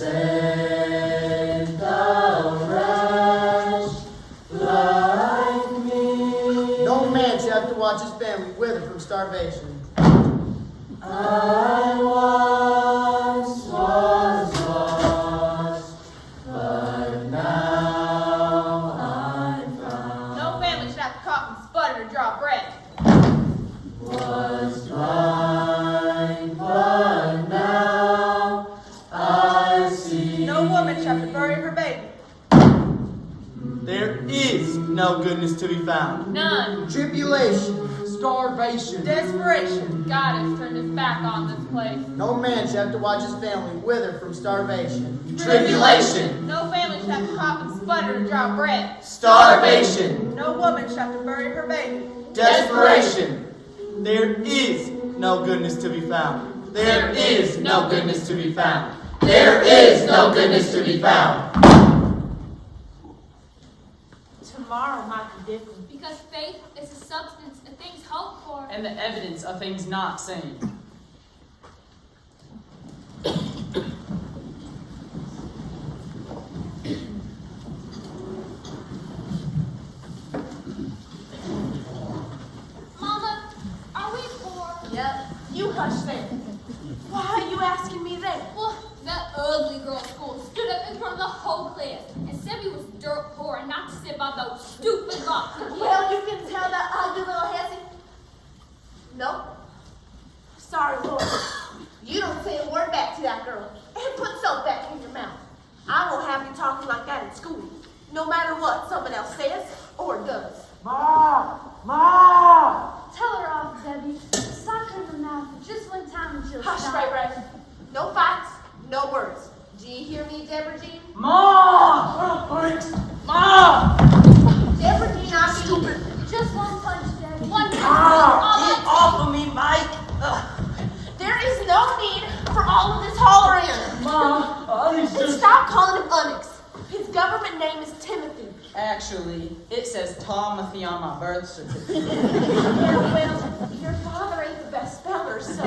Save the wretch like me. No man should have to watch his family wither from starvation. I once was lost, but now I'm found. No family should have to cough and sputter to draw bread. Was blind, but now I see. No woman should have to bury her baby. There is no goodness to be found. None. Tribulation, starvation. Desperation. God has turned his back on this place. No man should have to watch his family wither from starvation. Tribulation. No family should have to cough and sputter to draw bread. Starvation. No woman should have to bury her baby. Desperation. There is no goodness to be found. There is no goodness to be found. There is no goodness to be found. Tomorrow might be different. Because faith is the substance of things hoped for. And the evidence of things not seen. Mama, are we poor? Yep. You hush then. Why are you asking me then? Well, that ugly girl at school stood up in front of the whole class and said we was dirt poor and not to sit by those stupid rocks. Well, you can tell that ugly little hissy. No. Sorry, Lord. You don't say a word back to that girl. And put soap back in your mouth. I won't have you talking like that in school. No matter what someone else says or does. Ma! Ma! Tell her off, Debbie. Sock her in the mouth for just one time and she'll Hush, stop. Ray Ray. No fights, no words. Do you hear me, Deborah Jean? Ma! Ma! Deborah Jean, I mean, Just one punch, Debbie. One time. Get off of me, Mike! there is no need for all of this hollering. Ma! He's And just... stop calling him Onyx. His government name is Timothy. Actually, it says Timothy on my birth certificate. Yeah, well, your father ain't the best speller, so.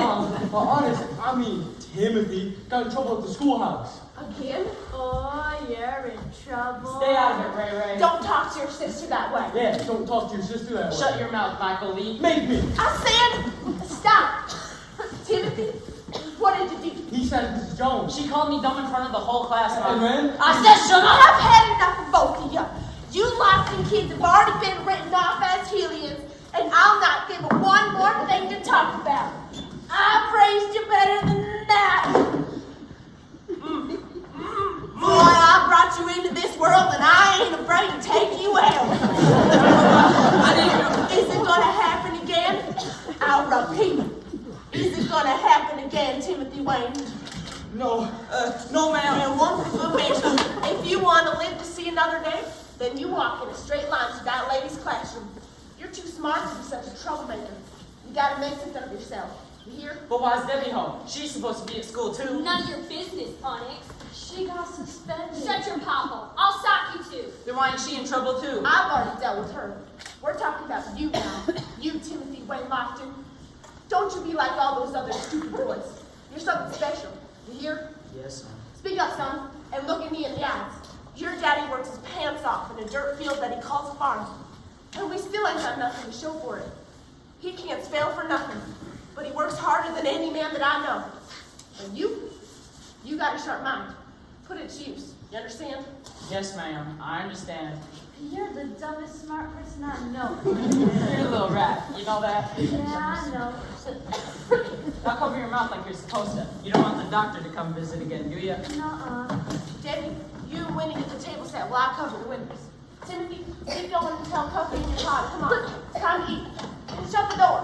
But honest, I mean, Timothy got in trouble at the schoolhouse. Again? Oh, you're in trouble. Stay out of it, Ray Ray. Don't talk to your sister that way. Yeah, don't talk to your sister that way. Shut your mouth, Michael Lee. Make me! I said, stop. Timothy, what did you do? He said Mrs. Jones. She called me dumb in front of the whole class. And then? I said shut up! I've had enough of both of you. You Lofton kids have already been written off as Hellions, and I'll not give it one more thing to talk about. I praised you better than that. Boy, I brought you into this world, and I ain't afraid to take you out. Is it gonna happen again? I'll repeat. Is it gonna happen again, Timothy Wayne? No, no ma'am. And one good mention. If you want to live to see another day, then you walk in a straight line to that lady's classroom. You're too smart to be such a troublemaker. You gotta make something of yourself. You hear? But why is Debbie home? She's supposed to be at school too. None of your business, Onyx. She got suspended. Shut your pop hole. I'll sock you too. Then why ain't she in trouble too? I've already dealt with her. We're talking about you now. You, Timothy Wayne Lofton. Don't you be like all those other stupid boys. You're something special. You hear? Yes, sir. Speak up, son, and look at me in the eyes. Your daddy works his pants off in a dirt field that he calls a farm. And we still ain't got nothing to show for it. He can't spell for nothing, but he works harder than any man that I know. And you got a sharp mind. Put it to use. You understand? Yes, ma'am. I understand. You're the dumbest smart person I know. You're a little rat. You know that? Yeah, I know. Now cover your mouth like you're supposed to. You don't want the doctor to come visit again, do you? Nuh-uh. Debbie, you and Winnie at the table set while I cover the windows. Timothy, keep going and tell Coffee and your father. Come on. It's time to eat. And shut the door.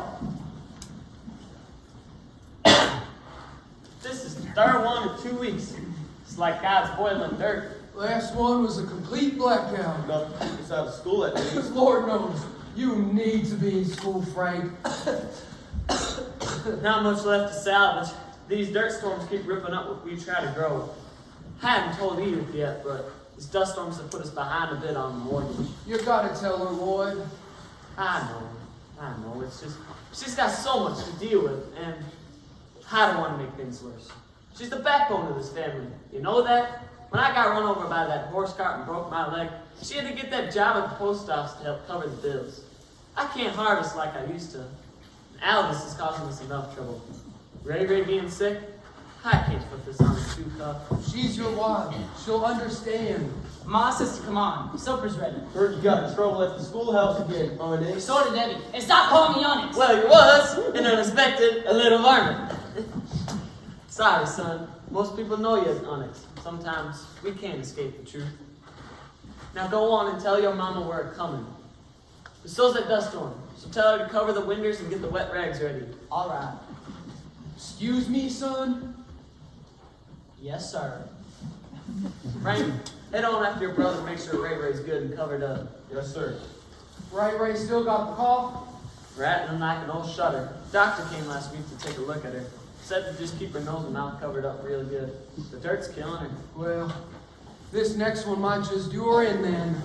This is the third one in 2 weeks. It's like God's boiling dirt. Last one was a complete blackout. Nothing to keep us out of school at least. Lord knows, you need to be in school, Frank. Not much left to salvage. These dirt storms keep ripping up what we try to grow. I haven't told Edith yet, but these dust storms have put us behind a bit on the mortgage. You gotta tell her, Lloyd. I know. It's just got so much to deal with, and I don't want to make things worse. She's the backbone of this family. You know that? When I got run over by that horse cart and broke my leg, she had to get that job at the post office to help cover the bills. I can't harvest like I used to. Aldous is causing us enough trouble. Ray being sick, I can't put this on his 2 cup. She's your wife. She'll understand. Ma says to come on. Supper's ready. Heard you got in trouble at the schoolhouse again, honey. So did Eddie. And stop calling me Onyx. Well, he was, and unexpected, a little varmint. Sorry, son. Most people know you as Onyx. Sometimes we can't escape the truth. Now go on and tell your mama we're coming. But so's that dust storm, so tell her to cover the windows and get the wet rags ready. All right. Excuse me, son? Yes, sir. Frank, head on after your brother and make sure Ray's good and covered up. Yes, sir. Ray still got the cough? Rattling like an old shutter. Doctor came last week to take a look at her. Said to just keep her nose and mouth covered up real good. The dirt's killing her. Well, this next one might just do her in then.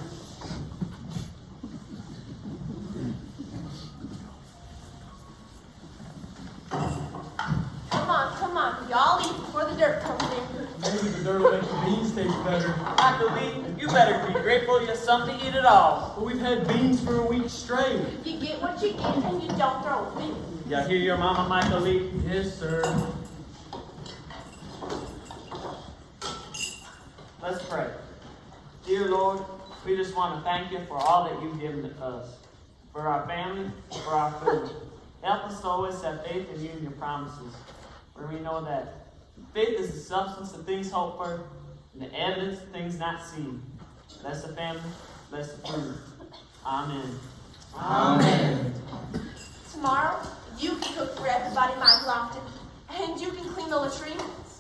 Come on, y'all eat before the dirt comes in. Maybe the dirt will make the beans taste better. Michael Lee, you better be grateful you have something to eat at all. But we've had beans for a week straight. You get what you get and you don't throw it away. Y'all hear your mama, Michael Lee? Yes, sir. Let's pray. Dear Lord, we just want to thank you for all that you've given to us. For our family, for our food. Help us to always have faith in you and your promises. For we know that faith is the substance of things hoped for and the evidence of things not seen. Bless the family, bless the food. Amen. Amen. Tomorrow, you can cook for everybody, Michael Lofton. And you can clean the latrine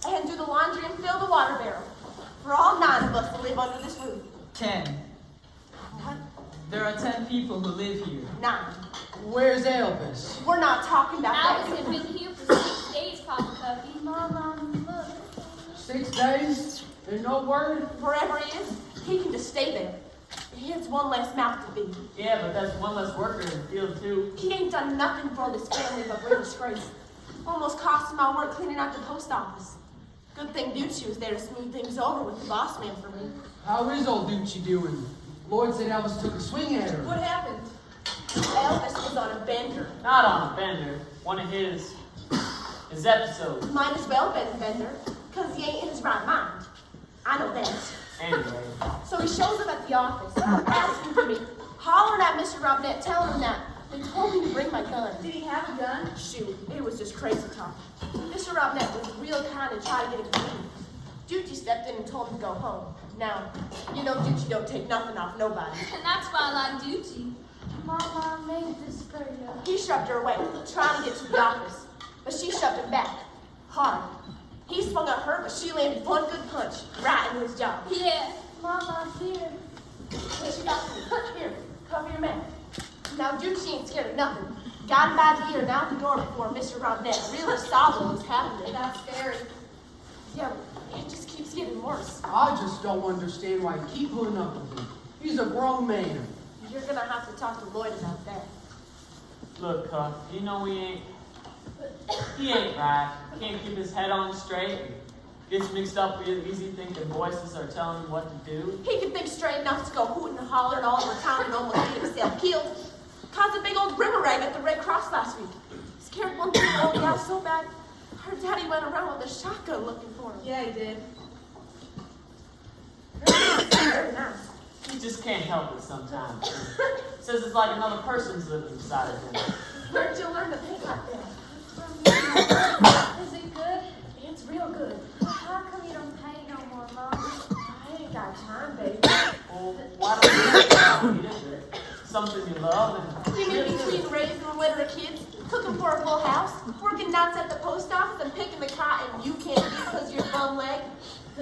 and do the laundry and fill the water barrel. For all 9 of us to live under this roof. 10. What? There are 10 people who live here. 9. Where's Elvis? We're not talking about Alice that. had been here for 6 days, Papa Cuffy. Mama, look. 6 days? And no word? Wherever he is, he can just stay there. He has one less mouth to feed. Yeah, but that's one less worker in the field, too. He ain't done nothing for this family but bring disgrace. Almost cost him my work cleaning out the post office. Good thing Ducci was there to smooth things over with the boss man for me. How is old Ducci doing? Lloyd said Elvis took a swing at her. What happened? Elvis was on a bender. Not on a bender. One of his episodes. Might as well been a bender, because he ain't in his right mind. I know that. Anyway. So he shows up at the office, asking for me, hollering at Mr. Robinette, telling him that they told me to bring my gun. Did he have a gun? Shoot, it was just crazy talk. Mr. Robinette was real kind and tried to get it clean. Ducci stepped in and told him to go home. Now, you know Ducci don't take nothing off nobody. And that's why I like duty. Mama, I made this for you. He shoved her away, trying to get to the office. But she shoved him back, hard. He swung at her, but she landed one good punch right in his jaw. Yeah. Mama, here. What you got for me? Here, cover your mouth. Now, Ducci ain't scared of nothing. Got him by the ear and out the door before Mr. Robinette really saw what was happening. That's scary. Yeah, it just keeps getting worse. I just don't understand why you keep putting up with him. He's a grown man. You're gonna have to talk to Lloyd about that. Look, Cuff, you know he ain't right. Can't keep his head on straight. Gets mixed up real easy thinking voices are telling him what to do. He can think straight enough to go hooting and hollering all over town and almost get himself killed. Caused a big old boomerang at the Red Cross last week. Scared one thing old gal so bad, her daddy went around with a shotgun looking for him. Yeah, he did. Very nice. He just can't help it sometimes. Says it's like another person's living inside of him. Where'd you learn to paint like that? Is it good? It's real good. How come you don't paint no more, Mom? I ain't got time, baby. Well, why don't you eat it? Something you love and You mean between raising a litter of kids, cooking for a full house, working nights at the post office, and picking the cotton you can't do because you're bum leg?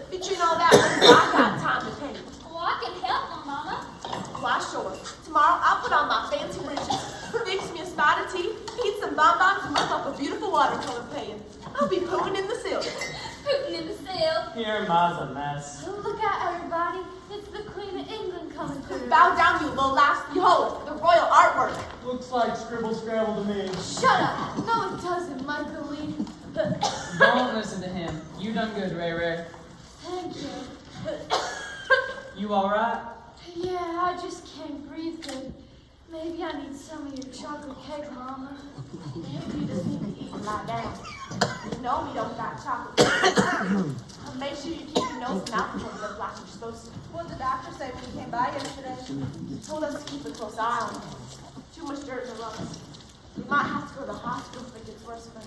Between all that, I got time to paint. Well, I can help my mama. Why, sure. Tomorrow, I'll put on my fancy breeches, fix me a spot of tea, eat some bonbons, and whip up a beautiful watercolor painting. I'll be pooing in the silk. Hooting in the cell. here Ma's a mess. Look out, everybody. It's the Queen of England coming through. Bow down, you low lass. Behold, the royal artwork. Looks like scribble scrabble to me. Shut up. No, it doesn't, Michael Lee. Don't listen to him. You You done good, Ray Ray. Thank you. You alright? Yeah, I just can't breathe good. Maybe I need some of your chocolate cake, Mama. Maybe you just need to eat and lie down. You know we don't got chocolate. And make sure you keep your nose and mouth closed like you're supposed to. What did the doctor say when he came by yesterday? He told us to keep a close eye on him. Too much dirt in the lungs. We might have to go to the hospital if it gets worse, but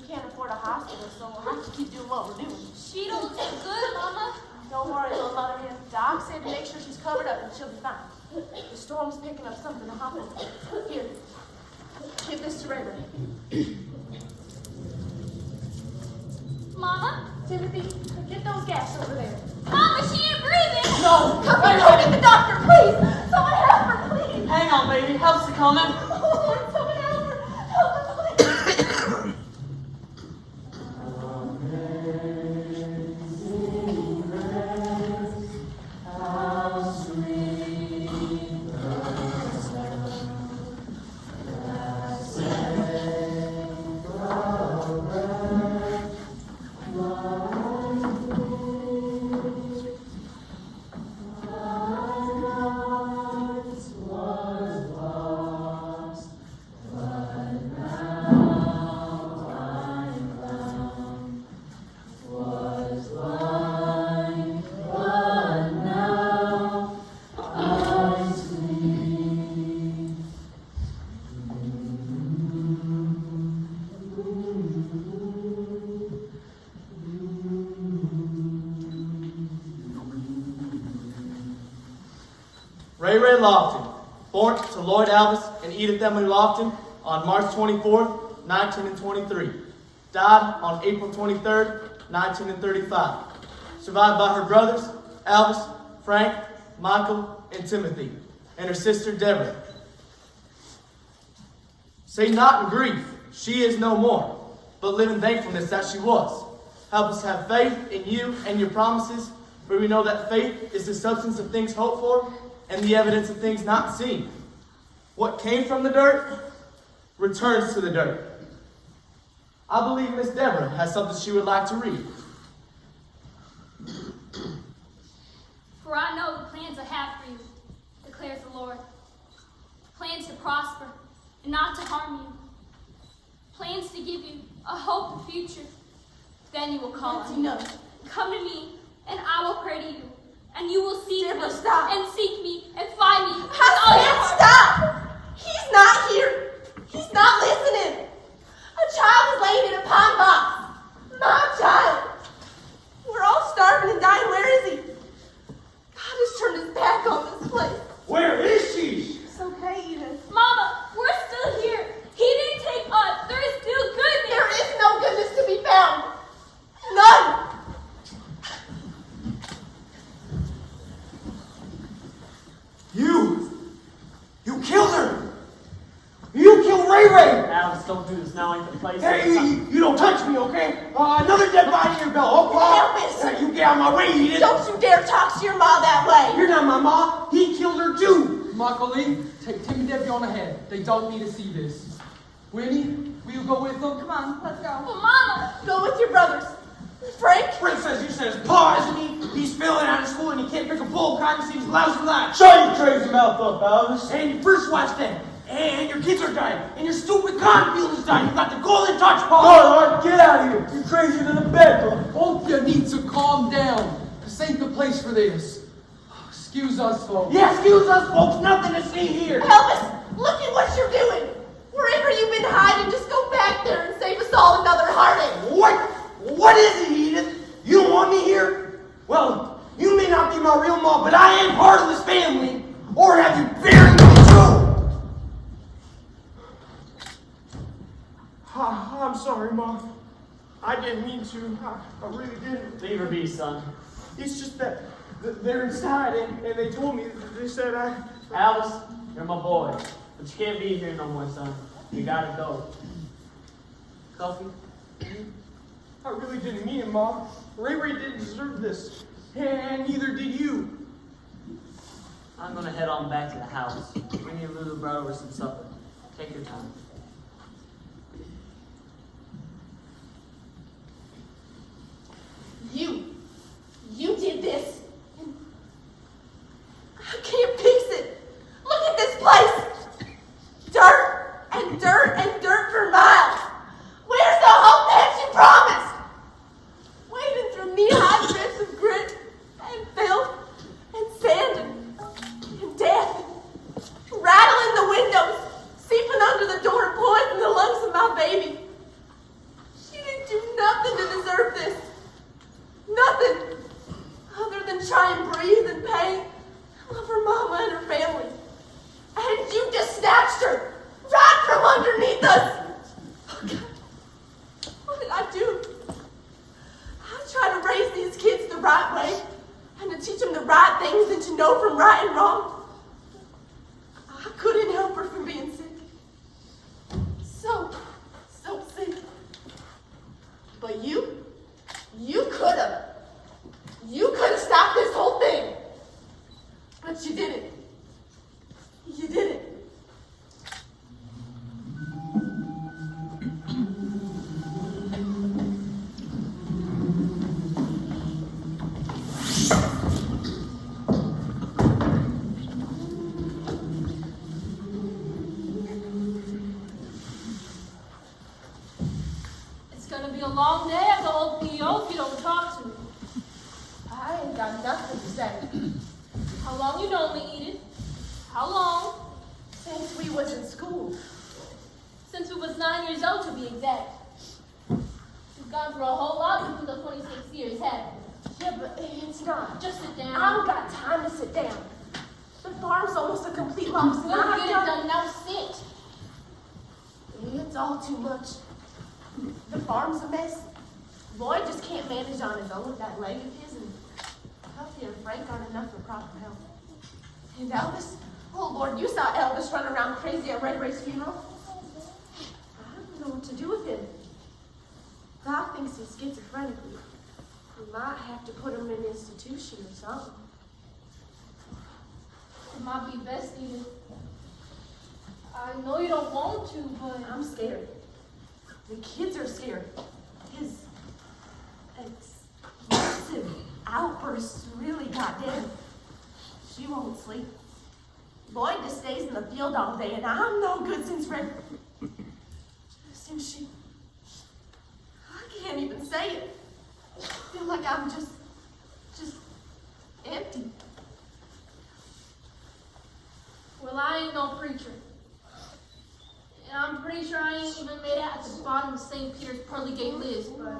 we can't afford a hospital, so we'll have to keep doing what we're doing. She don't look good, Mama. Don't worry, little mother here. Doc said to make sure she's covered up and she'll be fine. The storm's picking up something to hop in. Here, give this to Ray Ray. Mama? Timothy, get those gas over there. Mama, she ain't breathing. No, come here, go get the doctor, please. Someone help her, please. Hang on, baby. Help's coming. Oh, Lord, someone help her. Help her, please. Ray Ray Lofton, born to Lloyd Alvis and Edith Emily Lofton on March 24th, 1923. Died on April 23rd, 1935. Survived by her brothers, Alvis, Frank, Michael, and Timothy, and her sister Deborah. Say not in grief, she is no more, but live in thankfulness that she was. Help us have faith in you and your promises, for we know that faith is the substance of things hoped for and the evidence of things not seen. What came from the dirt returns to the dirt. I believe Miss Deborah has something she would like to read. For I know the plans I have for you, declares the Lord. Plans to prosper and not to harm you. Plans to give you a hope and future. Then you will call That's on me. enough. Come to me, and I will pray to you. And you will seek Deborah, me stop. and seek me and find me. with all your I heart. said stop! He's not here. He's not listening. A child is laying in a pine box. My child. We're all starving and dying. Where is he? God has turned his back on this place. Where is she? It's okay, Edith. Mama, we're still here. He didn't take us. There is still goodness. There is no goodness to be found. None. You killed her! You killed Ray Ray! Alice, don't do this now. Ain't the place. Hey, you don't touch me, okay? Another dead body in your belt. Oh, Elvis! you get out of my way, Edith! Don't you dare talk to your ma that way. You're not my ma. He killed her too. Michael Lee, take Tim and Debbie on ahead. They don't need to see this. Winnie, will you go with them? Come on, let's go. But Mama, Go with your brothers. Frank? Princess, you said his paw, isn't he? He's failing out of school and he can't pick a bull cotton to see his lousy life. Shut your crazy mouth up, Alice. And your first wife's dead. And your kids are dying. And your stupid cornfield is dying. You got the golden touch, Paul. Lord, get out of here. You're crazier than a bedroom. Both you need to calm down. This ain't the place for this. Excuse us, folks. Yeah, excuse us, folks. Nothing to see here. Elvis, look at what you're doing. Wherever you've been hiding, just go back there and save us all another heartache. What is it, Edith? You don't want me here? Well, you may not be my real mom, but I am part of this family. Or have you buried me too? I'm sorry, Mom. I didn't mean to. I really didn't. Leave her be, son. It's just that they're inside, and they told me, they said Alice, you're my boy. But you can't be here no more, son. You gotta go. Coffee? I really didn't mean it, Mom. Ray Ray didn't deserve this. And neither did you. I'm gonna head on back to the house. Bring your little brother some supper. Take your time. to try and breathe and paint, love her mama and her family. And you just snatched her right from underneath us. Oh, God. What did I do? I tried to raise these kids the right way and to teach them the right things and to know from right and wrong. I couldn't help her from being sick. So sick. But you could have. You could have stopped this whole thing. But you didn't. You didn't. It's gonna be a long day at the old PO if you don't talk to me. I ain't got nothing to say. How long you known me, Edith? How long? Since we was in school. Since we was 9 years old, to be exact. We've gone through a whole lot within the 26 years, haven't we? Yeah, but it's not. Just sit down. I don't got time to sit down. The farm's almost a complete loss. We'll get it done. Now sit. It's all too much. The farm's a mess. Lloyd just can't manage on his own with that leg of his, and Huffy and Frank aren't enough for proper help. And Elvis? Oh, Lord, you saw Elvis run around crazy at Red Ray's funeral. I don't know what to do with him. Doc thinks he's schizophrenic. We might have to put him in an institution or something. It might be best, Edith. I know you don't want to, but I'm scared. The kids are scared. His explosive outbursts really got Deb. She won't sleep. Lloyd just stays in the field all day, and I'm no good since she... I can't even say it. I feel like I'm just empty. well, I ain't no preacher. And I'm pretty sure I ain't even made it at the bottom of St. Peter's pearly gate list, but I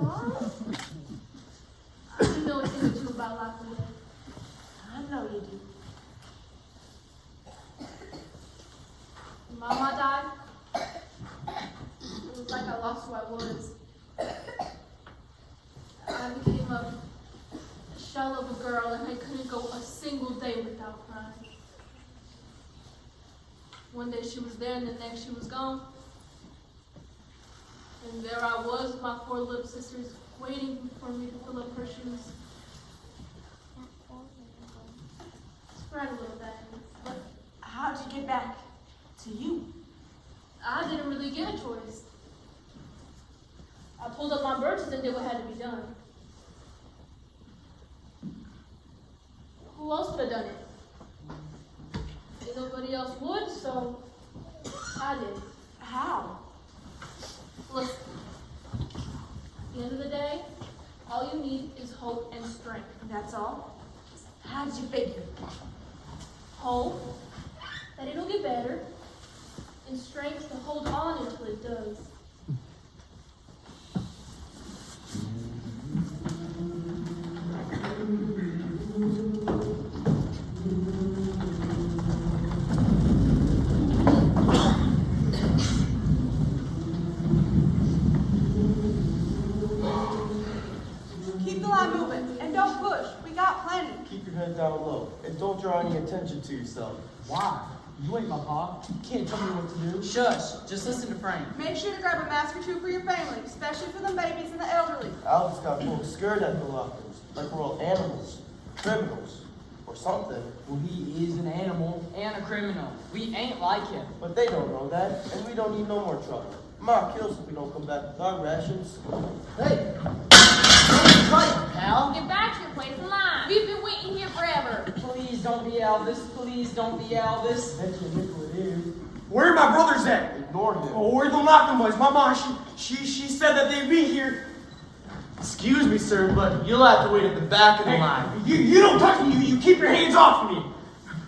do know a thing or two about life and death. I know you do. When Mama died, it was like I lost who I was. I became a shell of a girl, and I couldn't go a single day without crying. One day she was there, and the next she was gone. And there I was, my 4 little sisters, waiting for me to fill up her shoes. It's right a little bad. But how'd you get back to you? I didn't really get a choice. I pulled up my birches and did what had to be done. Who else would have done it? Nobody else would, so I did. How? Listen, at the end of the day, all you need is hope and strength. That's all? How'd you figure? Hope that it'll get better, and strength to hold on until it does. Keep the line moving, and don't push. We got plenty. Keep your head down low, and don't draw any attention to yourself. Why? You ain't my pa. You can't tell me what to do. Shush. Just listen to Frank. Make sure to grab a mask or 2 for your family, especially for the babies and the elderly. Albus got folks scared at the lockers, like we're all animals, criminals, or something. Well, he is an animal and a criminal. We ain't like him. But they don't know that, and we don't need no more trouble. Ma kills if we don't come back with our rations. Hey! Right, pal. Get back to your place in line. We've been waiting here forever. Please don't be Elvis. Please don't be Elvis. Bet you nickel it is. Where are my brothers at? Ignore him. Oh, where the locking boys? Mama, she said that they'd be here. Excuse me, sir, but you'll have to wait at the back of the line. You don't touch me. You keep your hands off me.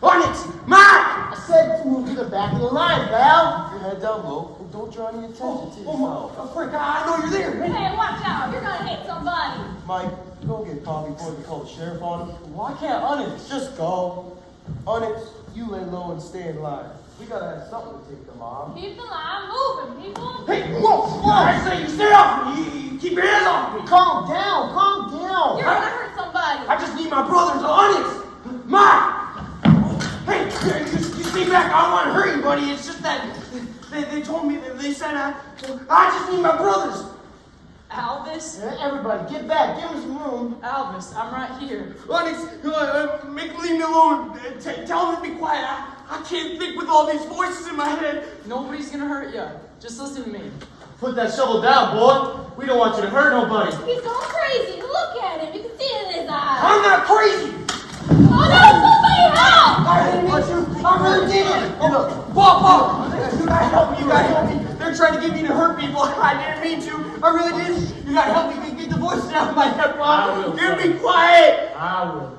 Onyx, Mark! I said to move to the back of the line, pal. Keep your head down low, and don't draw any attention to Oh, yourself. Frick, I know you're there. Hey, watch out. You're gonna hit somebody. Mike, go get coffee before they call the sheriff on him. Why can't Onyx? Just go. Onyx, you lay low and stay in line. We gotta have something to take them off. Keep the line moving, people. Hey, whoa! I say you stay off me. You keep your hands off me. Calm down, calm down. You're gonna hurt somebody. I just need my brothers, Onyx. Mike! Hey, you stay back. I don't want to hurt anybody. It's just that they told me that they said I just need my brothers. Alvis? Everybody, get back. Give him some room. Alvis, I'm right here. Onyx, leave me alone. Tell them to be quiet. I can't think with all these voices in my head. Nobody's gonna hurt you. Just listen to me. Put that shovel down, boy. We don't want you to hurt nobody. He's going crazy. Look at him. You can see it in his eyes. I'm not crazy. Oh no, somebody help! I didn't mean to. I really didn't. Paul, you gotta help me. You gotta help me. They're trying to get me to hurt people. I didn't mean to. I really didn't. You gotta help me get the voices out of my head, Paul. I will, Get son. me quiet. I will.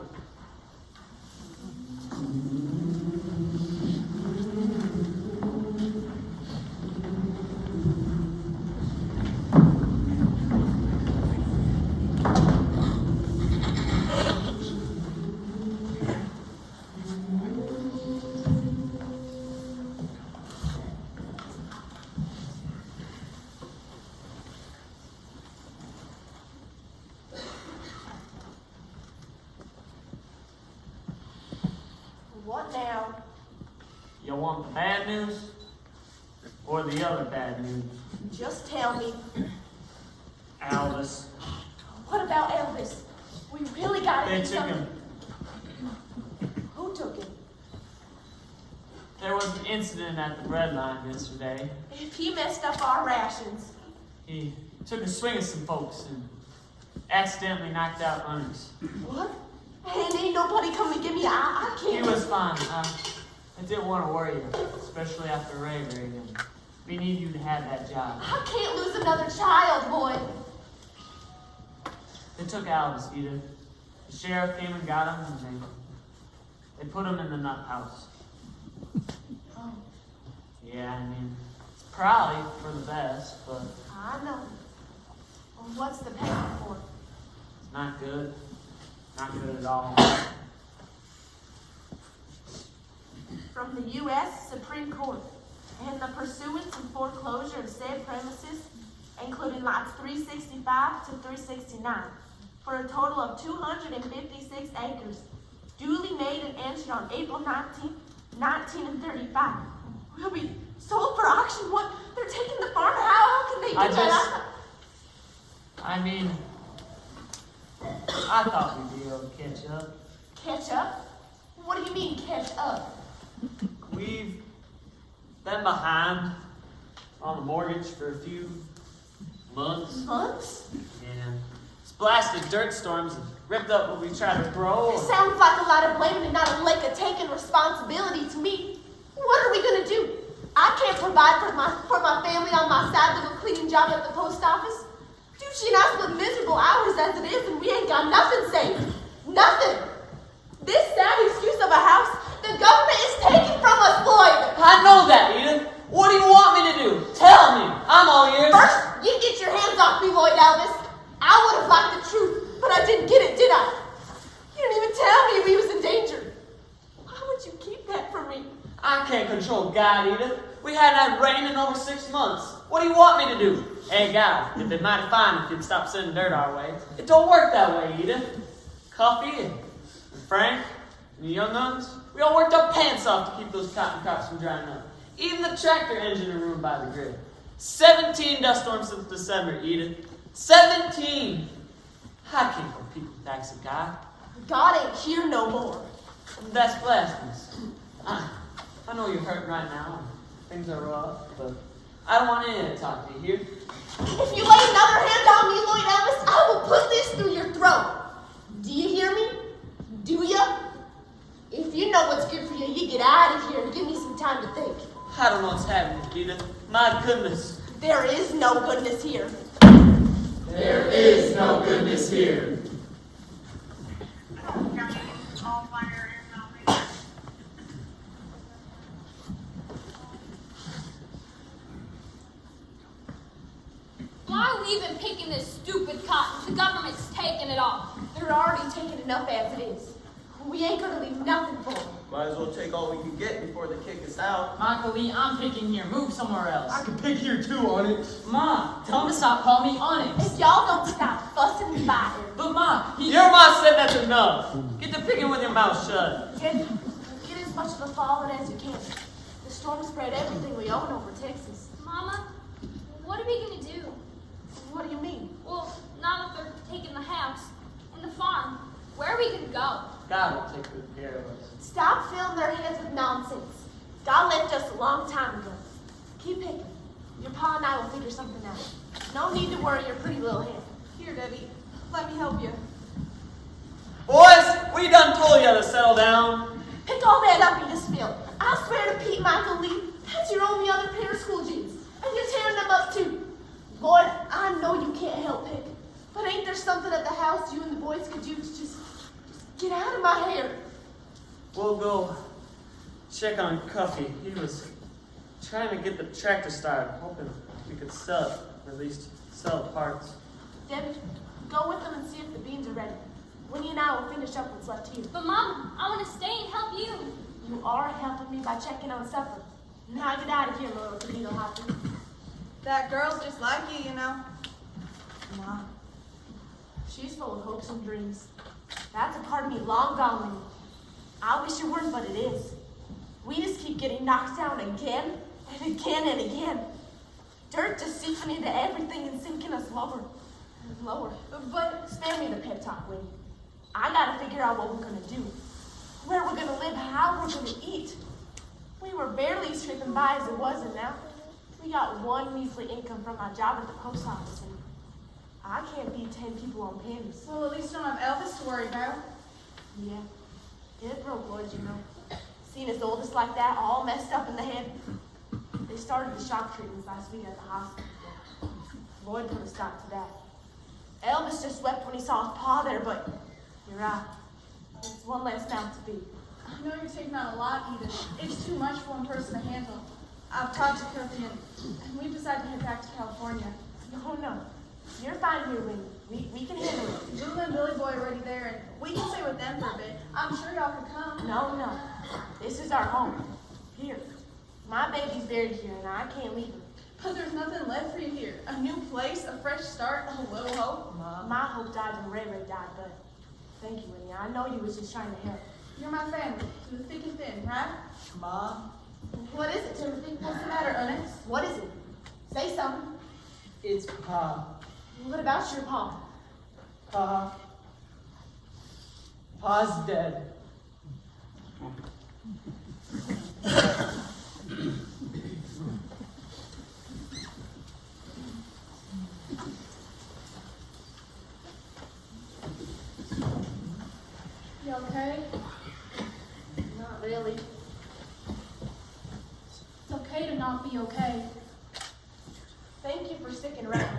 What now? You want the bad news or the other bad news? Just tell me. Alvis, What about Elvis? We really gotta they do took something. him. Who took him? There was an incident at the bread line yesterday. If he messed up our rations. He took a swing at some folks and accidentally knocked out Onyx. What? And ain't nobody come and give me I He can't. was fine. I didn't want to worry you, especially after Ray Ray. We need you to have that job. I can't lose another child, boy. They took Alvis, Edith. The sheriff came and got him, and they put him in the nut house. Oh, Yeah, I mean, it's probably for the best, but I know. Well, what's the payment for? it's not good. Not good at all. From the U.S. Supreme Court and the pursuance and foreclosure of said premises, including lots 365 to 369, for a total of 256 acres, duly made and entered on April 19, 1935, will be sold for auction. What? They're taking the farm? How can they do that? I mean, I thought we'd be able to catch up. Catch up? What do you mean, catch up? We've been behind on the mortgage for a few months. Months? And it's blasted dirt storms and ripped up what we tried to grow. It sounds like a lot of blaming and not a lake of taking responsibility to me. What are we gonna do? I can't provide for my family on my side with a cleaning job at the post office. Dude, and I spend miserable hours as it is, and we ain't got nothing saved. Nothing. This sad excuse of a house, the government is taking from us, Floyd. I know that, Edith. What do you want me to do? Tell me. I'm all ears. First, you get your hands off me, Lloyd Elvis. I would have liked the truth, but I didn't get it, did I? You didn't even tell me we was in danger. Why would you keep that from me? I can't control God, Edith. We hadn't had rain in over 6 months. What do you want me to do? Hey, God, it'd be mighty fine if you'd stop sending dirt our way. It don't work that way, Edith. Cuffy and Frank and the young nuns, we all worked our pants off to keep those cotton crops from drying up. Even the tractor engine ruined by the grid. 17 dust storms since December, Edith. 17! I can't hold people thanks to God. God ain't here no more. That's blasphemous. I know you're hurting right now. Things are rough, but I don't want any to talk to you here. If you lay another hand on me, Lloyd Elvis, I will put this through your throat. Do you hear me? Do ya? If you know what's good for you, you get out of here and give me some time to think. I don't know what's happening, Edith. My goodness. There is no goodness here. There is no goodness here. They're already taking enough as it is. We ain't gonna leave nothing for them. Might as well take all we can get before they kick us out. Michael Lee, I'm picking here. Move somewhere else. I can pick here too, Onyx. Ma, tell him to stop calling me Onyx. If y'all don't stop fussing and fighting, But Ma, Your mom said that's enough. Get to picking with your mouth shut. get as much of the fallen as you can. The storm spread everything we own over Texas. Mama, what are we gonna do? What do you mean? Well, now that they're taking the house and the farm, where are we gonna go? God will take good care of us. Stop filling their heads with nonsense. God left us a long time ago. Keep picking. Your pa and I will figure something out. No need to worry your pretty little head. Here, Debbie. Let me help you. Boys, we done told you to settle down. Pick all that up you just spilled. I swear to Pete Michael Lee, that's your only other pair of school jeans. And you're tearing them up too. Lord, I know you can't help pick. But ain't there something at the house you and the boys could do to just get out of my hair? We'll go check on Cuffy. He was trying to get the tractor started, hoping we could sell it, or at least sell the parts. Debbie, go with them and see if the beans are ready. Winnie and I will finish up what's left here. But Mom, I want to stay and help you. You are helping me by checking on supper. Now get out of here, little potato hopper. That girl's just like you, you know. Nah. She's full of hopes and dreams. That's a part of me long gone, Winnie. I wish it weren't, but it is. We just keep getting knocked down again and again and again. Dirt just seeping into everything and sinking us lower and lower. But spare me the pep talk, Winnie. I gotta figure out what we're gonna do. Where we're gonna live, how we're gonna eat. We were barely scraping by as it was, and now we got one measly income from my job at the post office, and I can't feed 10 people on pennies. Well, at least you don't have Elvis to worry about. Yeah, it broke Lloyd, you know. Seeing his oldest like that, all messed up in the head. They started the shock treatments last week at the hospital. Lloyd put a stop to that. Elvis just wept when he saw his pa there, but you're right. It's one less mouth to feed. I know you're taking on a lot, Edith. It's too much for one person to handle. I've talked to Cuffy and we've decided to head back to California. No. You're fine here, Winnie. We can handle it. Lulu and Billy Boy are already there, and we can stay with them for a bit. I'm sure y'all could come. No. This is our home. Here. My baby's buried here, and I can't leave him. But there's nothing left for you here. A new place, a fresh start, a little hope. My hope died when Ray died, but thank you, Winnie. I know you was just trying to help. You're my family, through the thick and thin, right? Ma, What is it, Timothy? What's the matter, Onyx? What is it? Say something. it's Pa. What about your pa? Pa's dead. You okay? Not really. It's okay to not be okay. Thank you for sticking around.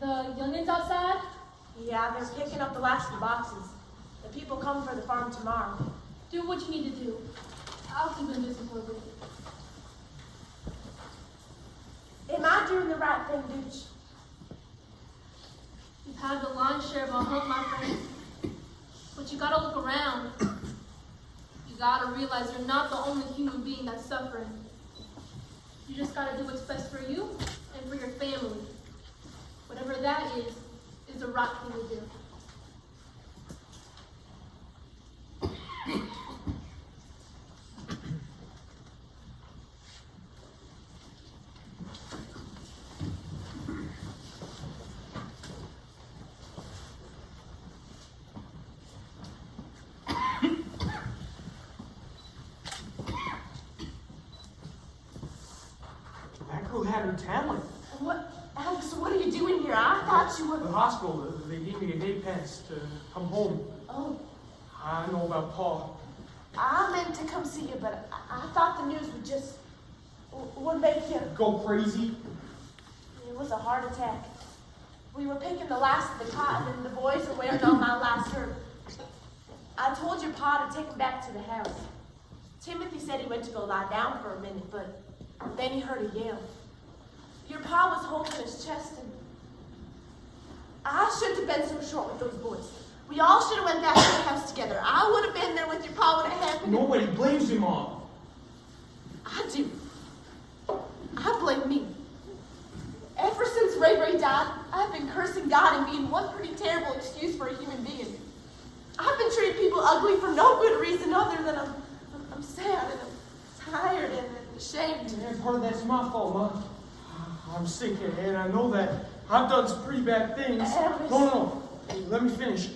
The youngins outside? Yeah, they're picking up the last of the boxes. The people come for the farm tomorrow. Do what you need to do. I'll keep them busy for a bit. Am I doing the right thing, Dooch? You've had the lion's share of a hump, my friend. But you gotta look around. You gotta realize you're not the only human being that's suffering. You just gotta do what's best for you and for your family. Whatever that is the right thing to do. That girl had her talent. What? Alex, what are you doing here? I thought you The were... hospital, they gave me a day pass to come home. Oh, I know about Paul. I meant to come see you, but I thought the news would make you... Go crazy. It was a heart attack. We were picking the last of the cotton, and the boys were wearing on my last shirt. I told your pa to take him back to the house. Timothy said he went to go lie down for a minute, but then he heard a yell. Your pa was holding his chest, and I shouldn't have been so short with those boys. We all should have went back to the house together. I would have been there with your pa when it happened. Nobody blames you, Mom. I do. I blame me. Ever since Ray died, I've been cursing God and being one pretty terrible excuse for a human being. I've been treating people ugly for no good reason other than I'm sad and I'm tired and ashamed. And part of that's my fault, Mom. I'm sick, and I know that. I've done some pretty bad things. Elvis. No. Hey, let me finish.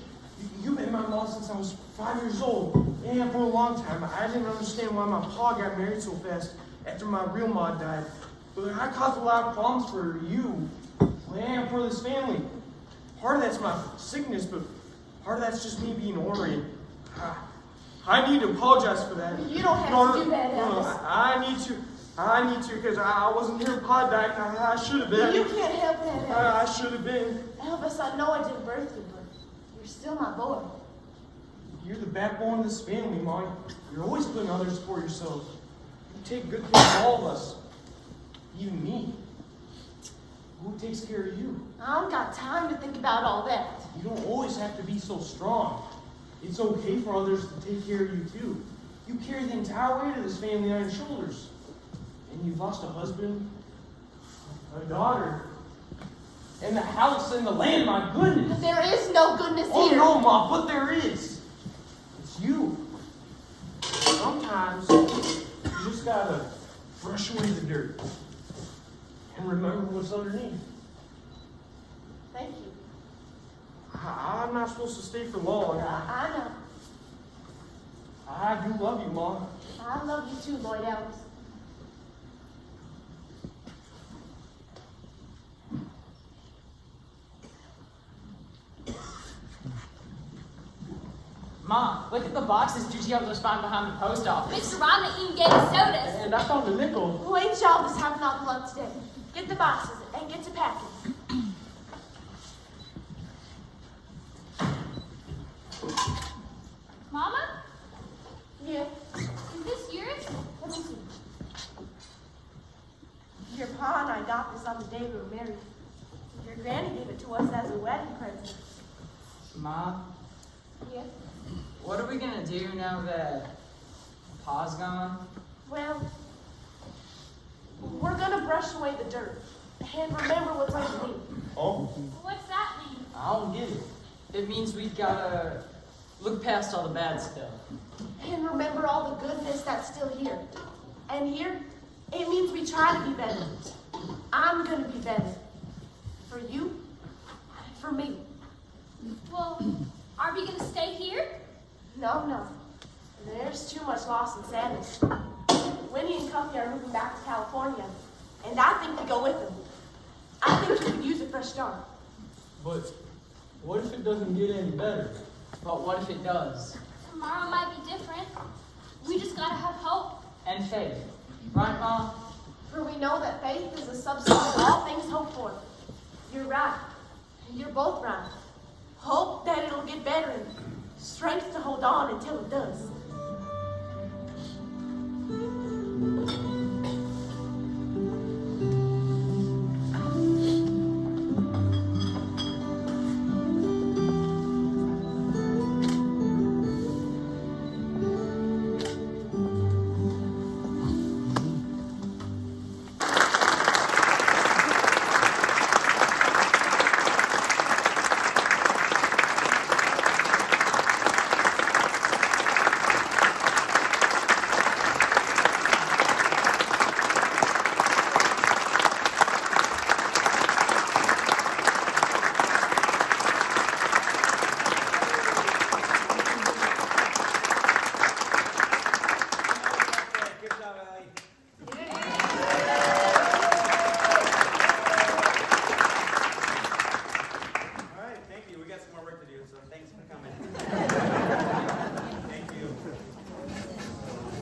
You've been my mom since I was 5 years old. And for a long time, I didn't understand why my pa got married so fast after my real ma died. But I caused a lot of problems for you and for this family. Part of that's my sickness, but part of that's just me being ornery. I need to apologize for that. You don't have to do that, Elvis. I need to, because I wasn't here when Pa died. I should have been. You can't help that, Elvis. I should have been. Elvis, I know I didn't birth you, but you're still my boy. You're the backbone of this family, Mom. You're always putting others before yourself. You take good care of all of us. Even me. Who takes care of you? I don't got time to think about all that. You don't always have to be so strong. It's okay for others to take care of you too. You carry the entire weight of this family on your shoulders. And you've lost a husband, a daughter, and the house and the land, my goodness. But there is no goodness Oh here. no, Mom, but there is. It's you. Sometimes you just gotta brush away the dirt and remember what's underneath. Thank you. I'm not supposed to stay for long. I know. I do love you, Mom. I love you too, Lloyd Elvis. Mom, look at the boxes Juicy helped us find behind the post office. Mr. Rodman even gave us sodas. And I found a nickel. Who ain't y'all just having all the luck today? Get the boxes and get to packing. Mama, Yeah. is this yours? Let me see. Your pa and I got this on the day we were married. Your granny gave it to us as a wedding present. Mom, Yeah. what are we gonna do now that Pa's gone? Well, we're gonna brush away the dirt and remember what's underneath. Oh? What's that mean? I don't get it. It means we gotta look past all the bad stuff. And remember all the goodness that's still here. And here, it means we try to be better. I'm gonna be better. For you, for me. Well, are we gonna stay here? No. There's too much loss and sadness. Winnie and Cuffy are moving back to California, and I think we go with them. I think we could use a fresh start. But what if it doesn't get any better? But what if it does? Tomorrow might be different. We just gotta have hope. And faith. Right, Mom? For we know that faith is the substance of all things hoped for. You're right. You're both right. Hope that it'll get better and strength to hold on until it does.